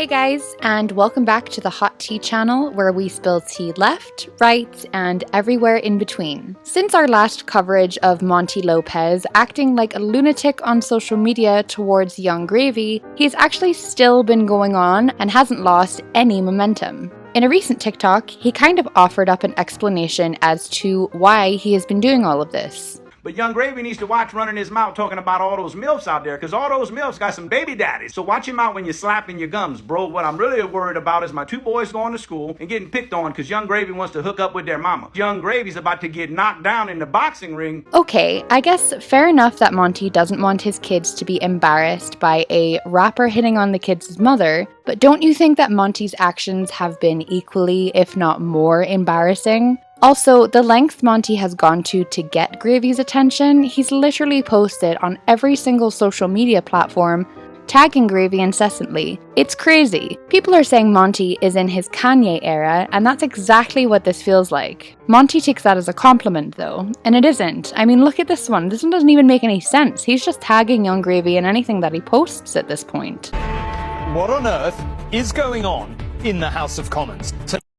guys, and welcome back to the Hot Tea channel, where we spill tea left, right, and everywhere in between. Since our last coverage of Monty Lopez acting like a lunatic on social media towards Young Gravy, he's actually still been going on and hasn't lost any momentum. In a recent TikTok, he kind of offered up an explanation as to why he has been doing all of this. But Young Gravy needs to watch running his mouth talking about all those MILFs out there, because all those MILFs got some baby daddies. So watch him out when you're slapping your gums, bro. What I'm really worried about is my two boys going to school and getting picked on because Young Gravy wants to hook up with their mama. Young Gravy's about to get knocked down in the boxing ring. Okay, I guess fair enough that Monty doesn't want his kids to be embarrassed by a rapper hitting on the kids' mother, but don't you think that Monty's actions have been equally, if not more, embarrassing? Also, the length Monty has gone to get Gravy's attention, he's literally posted on every single social media platform, tagging Gravy incessantly. It's crazy. People are saying Monty is in his Kanye era, and that's exactly what this feels like. Monty takes that as a compliment though, and it isn't. I mean, look at this one. This one doesn't even make any sense. He's just tagging Young Gravy in anything that he posts at this point. What on earth is going on in the House of Commons?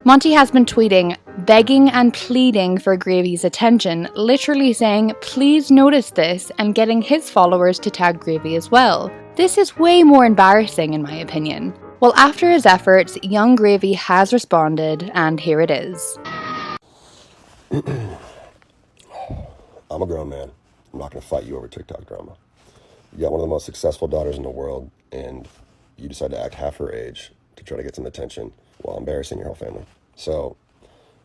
Monty has been tweeting, begging and pleading for Gravy's attention, literally saying, please notice this, and getting his followers to tag Gravy as well. This is way more embarrassing in my opinion. Well, after his efforts, Young Gravy has responded, and here it is. I'm a grown man. I'm not going to fight you over TikTok drama. You got one of the most successful daughters in the world, and you decide to act half her age to try to get some attention while embarrassing your whole family. So,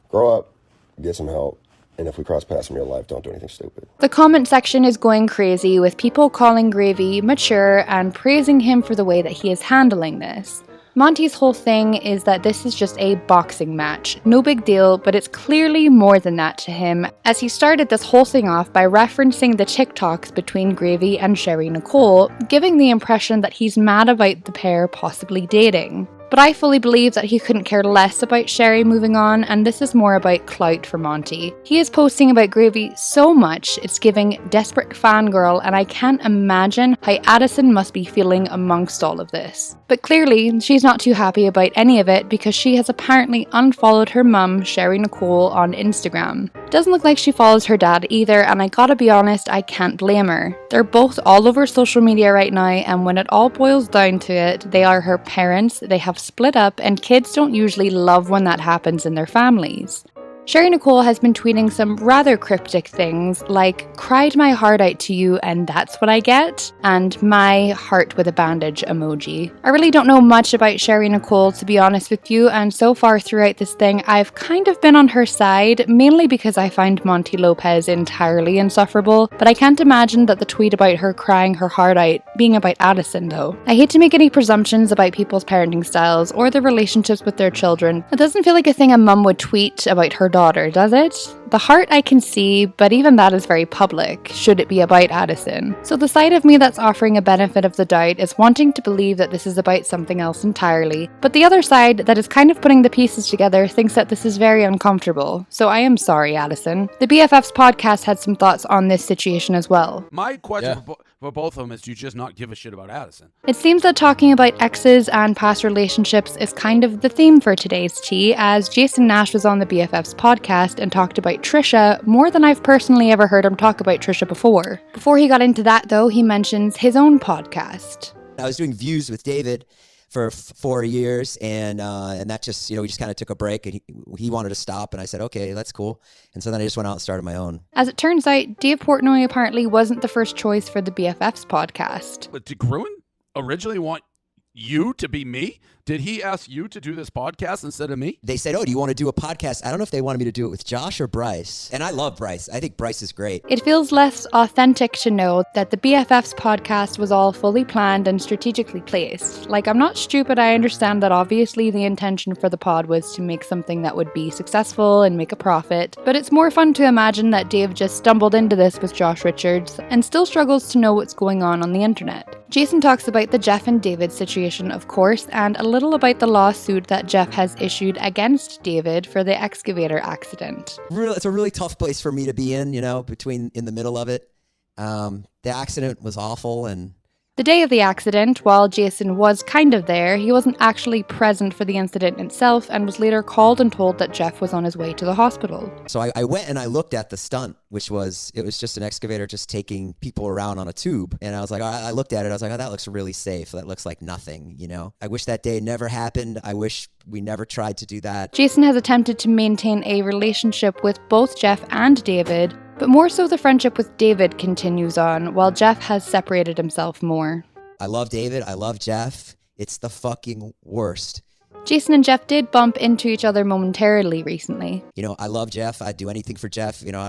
grow up, get some help, and if we cross paths in real life, don't do anything stupid. The comment section is going crazy, with people calling Gravy mature and praising him for the way that he is handling this. Monty's whole thing is that this is just a boxing match. No big deal, but it's clearly more than that to him, as he started this whole thing off by referencing the TikToks between Gravy and Sheri Nicole, giving the impression that he's mad about the pair possibly dating. But I fully believe that he couldn't care less about Sheri moving on, and this is more about clout for Monty. He is posting about Gravy so much, it's giving desperate fangirl, and I can't imagine how Addison must be feeling amongst all of this. But clearly, she's not too happy about any of it because she has apparently unfollowed her mum, Sheri Nicole, on Instagram. Doesn't look like she follows her dad either, and I gotta be honest, I can't blame her. They're both all over social media right now, and when it all boils down to it, they are her parents, they have split up, and kids don't usually love when that happens in their families. Sheri Nicole has been tweeting some rather cryptic things like, cried my heart out to you and that's what I get, and my heart with a bandage emoji. I really don't know much about Sheri Nicole, to be honest with you, and so far throughout this thing I've kind of been on her side, mainly because I find Monty Lopez entirely insufferable, but I can't imagine that the tweet about her crying her heart out being about Addison though. I hate to make any presumptions about people's parenting styles or their relationships with their children. It doesn't feel like a thing a mum would tweet about her daughter, does it? The heart I can see, but even that is very public, should it be about Addison. So the side of me that's offering a benefit of the doubt is wanting to believe that this is about something else entirely, but the other side that is kind of putting the pieces together thinks that this is very uncomfortable. So I am sorry, Addison. The BFFs podcast had some thoughts on this situation as well. My question for both of them is, do you just not give a shit about Addison? It seems that talking about exes and past relationships is kind of the theme for today's tea, as Jason Nash was on the BFFs podcast and talked about Trisha more than I've personally ever heard him talk about Trisha before. Before he got into that though, he mentions his own podcast. I was doing Views with David for 4 years, and that just, we just kind of took a break, and he wanted to stop, and I said, okay, that's cool. And so then I just went out and started my own. As it turns out, Dave Portnoy apparently wasn't the first choice for the BFFs podcast. But did Gruen originally want you to be me? Did he ask you to do this podcast instead of me? They said, oh, do you want to do a podcast? I don't know if they wanted me to do it with Josh or Bryce. And I love Bryce. I think Bryce is great. It feels less authentic to know that the BFFs podcast was all fully planned and strategically placed. Like, I'm not stupid. I understand that obviously the intention for the pod was to make something that would be successful and make a profit. But it's more fun to imagine that Dave just stumbled into this with Josh Richards and still struggles to know what's going on the internet. Jason talks about the Jeff and David situation, of course, and a little about the lawsuit that Jeff has issued against David for the excavator accident. It's a really tough place for me to be in, in the middle of it. The accident was awful, and The day of the accident, while Jason was kind of there, he wasn't actually present for the incident itself and was later called and told that Jeff was on his way to the hospital. So I went and I looked at the stunt, it was just an excavator just taking people around on a tube. And I was like, I looked at it, I was like, oh, that looks really safe. That looks like nothing, you know? I wish that day never happened. I wish we never tried to do that. Jason has attempted to maintain a relationship with both Jeff and David, but more so the friendship with David continues on, while Jeff has separated himself more. I love David. I love Jeff. It's the fucking worst. Jason and Jeff did bump into each other momentarily recently. You know, I love Jeff. I'd do anything for Jeff. You know,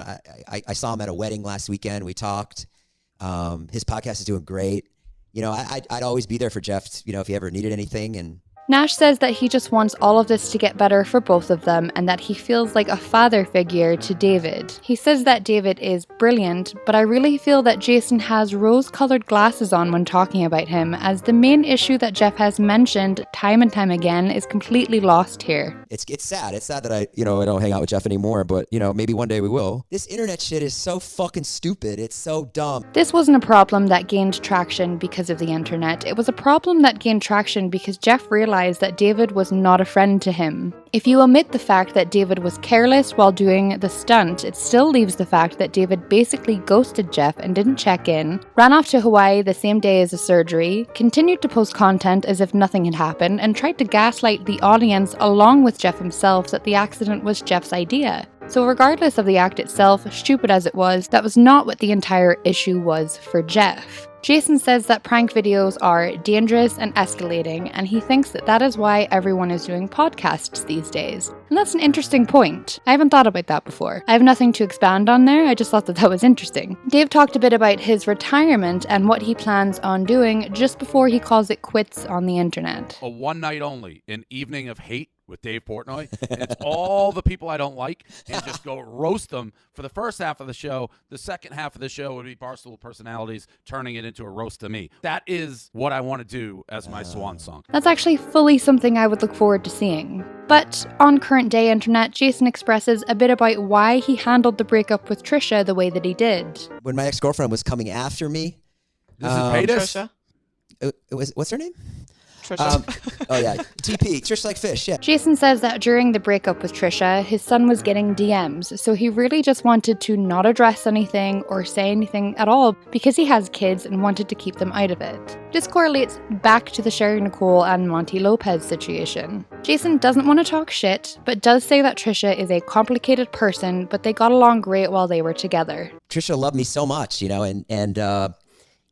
I saw him at a wedding last weekend. We talked. His podcast is doing great. You know, I'd always be there for Jeff, you know, if he ever needed anything. And Nash says that he just wants all of this to get better for both of them and that he feels like a father figure to David. He says that David is brilliant, but I really feel that Jason has rose-colored glasses on when talking about him, as the main issue that Jeff has mentioned time and time again is completely lost here. It's sad. It's sad that I don't hang out with Jeff anymore, but, you know, maybe one day we will. This internet shit is so fucking stupid. It's so dumb. This wasn't a problem that gained traction because of the internet. It was a problem that gained traction because Jeff realized that David was not a friend to him. If you omit the fact that David was careless while doing the stunt, it still leaves the fact that David basically ghosted Jeff and didn't check in, ran off to Hawaii the same day as the surgery, continued to post content as if nothing had happened, and tried to gaslight the audience along with Jeff himself that the accident was Jeff's idea. So regardless of the act itself, stupid as it was, that was not what the entire issue was for Jeff. Jason says that prank videos are dangerous and escalating, and he thinks that that is why everyone is doing podcasts these days. And that's an interesting point. I haven't thought about that before. I have nothing to expand on there, I just thought that was interesting. Dave talked a bit about his retirement and what he plans on doing just before he calls it quits on the internet. A one night only, an evening of hate with Dave Portnoy. And it's all the people I don't like and just go roast them for the first half of the show. The second half of the show would be Barstool personalities turning it into a roast to me. That is what I want to do as my swan song. That's actually fully something I would look forward to seeing. But on Current Day Internet, Jason expresses a bit about why he handled the breakup with Trisha the way that he did. When my ex-girlfriend was coming after me. This is Paytas? Trisha? It was, what's her name? Trisha. Oh yeah, TP, Trish like fish, yeah. Jason says that during the breakup with Trisha, his son was getting DMs, so he really just wanted to not address anything or say anything at all because he has kids and wanted to keep them out of it. This correlates back to the Sheri Nicole and Monty Lopez situation. Jason doesn't want to talk shit, but does say that Trisha is a complicated person, but they got along great while they were together. Trisha loved me so much, you know,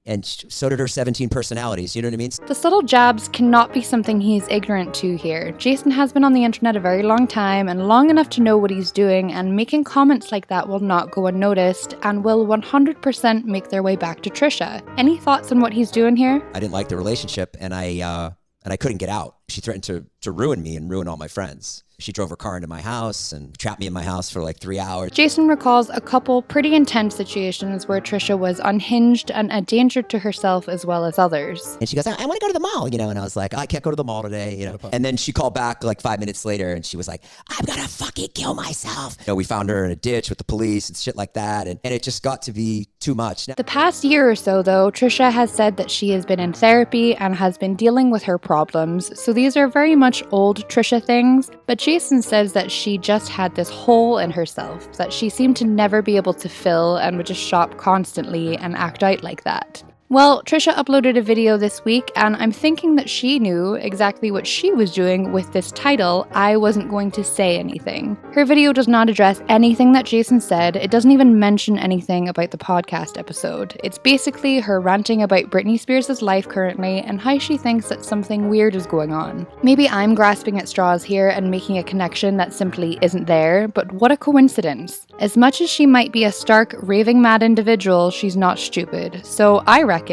and so did her 17 personalities, you know what I mean? The subtle jabs cannot be something he's ignorant to here. Jason has been on the internet a very long time and long enough to know what he's doing, and making comments like that will not go unnoticed and will 100% make their way back to Trisha. Any thoughts on what he's doing here? I didn't like the relationship, and I couldn't get out. She threatened to ruin me and ruin all my friends. She drove her car into my house and trapped me in my house for like 3 hours. Jason recalls a couple pretty intense situations where Trisha was unhinged and a danger to herself as well as others. And she goes, I want to go to the mall, you know, and I was like, I can't go to the mall today, you know. And then she called back like 5 minutes later and she was like, I'm gonna fucking kill myself. You know, we found her in a ditch with the police and shit like that, and it just got to be too much. The past year or so, though, Trisha has said that she has been in therapy and has been dealing with her problems, so these are very much old Trisha things, but Jason says that she just had this hole in herself that she seemed to never be able to fill and would just shop constantly and act out like that. Well, Trisha uploaded a video this week, and I'm thinking that she knew exactly what she was doing with this title, I Wasn't Going to Say Anything. Her video does not address anything that Jason said. It doesn't even mention anything about the podcast episode. It's basically her ranting about Britney Spears' life currently and how she thinks that something weird is going on. Maybe I'm grasping at straws here and making a connection that simply isn't there, but what a coincidence. As much as she might be a stark, raving mad individual, she's not stupid. So I reckon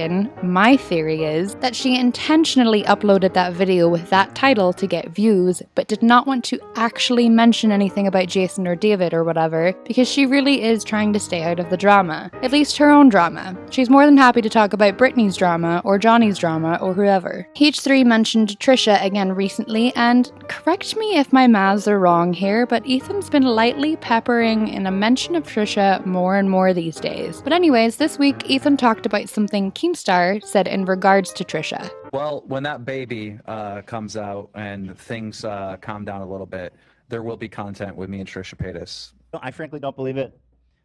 my theory is that she intentionally uploaded that video with that title to get views, but did not want to actually mention anything about Jason or David or whatever, because she really is trying to stay out of the drama. At least her own drama. She's more than happy to talk about Britney's drama, or Johnny's drama, or whoever. H3 mentioned Trisha again recently, and correct me if my maths are wrong here, but Ethan's been lightly peppering in a mention of Trisha more and more these days. But anyways, this week Ethan talked about something and Keemstar said in regards to Trisha. Well, when that baby comes out and things calm down a little bit, there will be content with me and Trisha Paytas. I frankly don't believe it.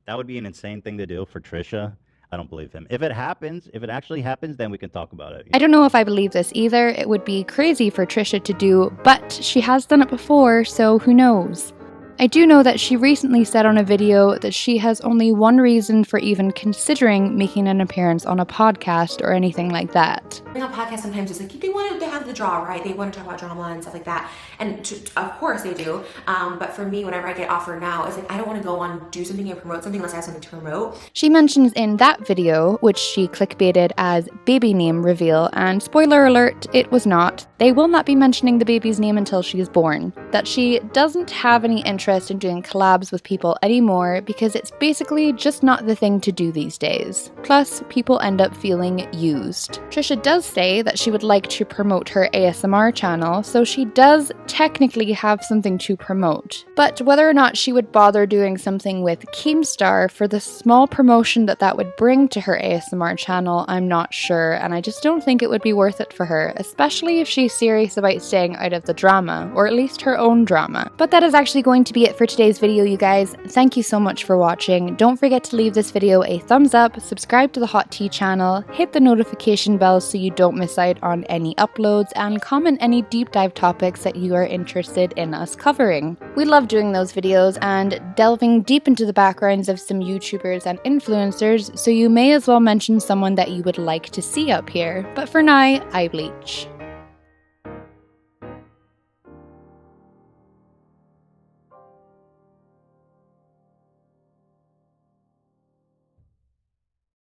That would be an insane thing to do for Trisha. I don't believe him. If it actually happens, then we can talk about it. I don't know if I believe this either. It would be crazy for Trisha to do, but she has done it before, so who knows? I do know that she recently said on a video that she has only one reason for even considering making an appearance on a podcast or anything like that. On a podcast sometimes it's like they want to have the draw, right? They want to talk about drama and stuff like that. And of course they do. But for me, whenever I get offered now, it's like I don't want to go on, do something and promote something unless I have something to promote. She mentions in that video, which she clickbaited as baby name reveal, and spoiler alert, it was not. They will not be mentioning the baby's name until she is born. That she doesn't have any interest in doing collabs with people anymore because it's basically just not the thing to do these days. Plus, people end up feeling used. Trisha does say that she would like to promote her ASMR channel, so she does technically have something to promote. But whether or not she would bother doing something with Keemstar for the small promotion that would bring to her ASMR channel, I'm not sure, and I just don't think it would be worth it for her, especially if she's serious about staying out of the drama, or at least her own drama. But that is actually going to be it for today's video, you guys. Thank you so much for watching. Don't forget to leave this video a thumbs up, subscribe to the Hot Tea channel, hit the notification bell so you don't miss out on any uploads, and comment any deep dive topics that you are interested in us covering. We love doing those videos and delving deep into the backgrounds of some YouTubers and influencers, so you may as well mention someone that you would like to see up here. But for now, I bleach.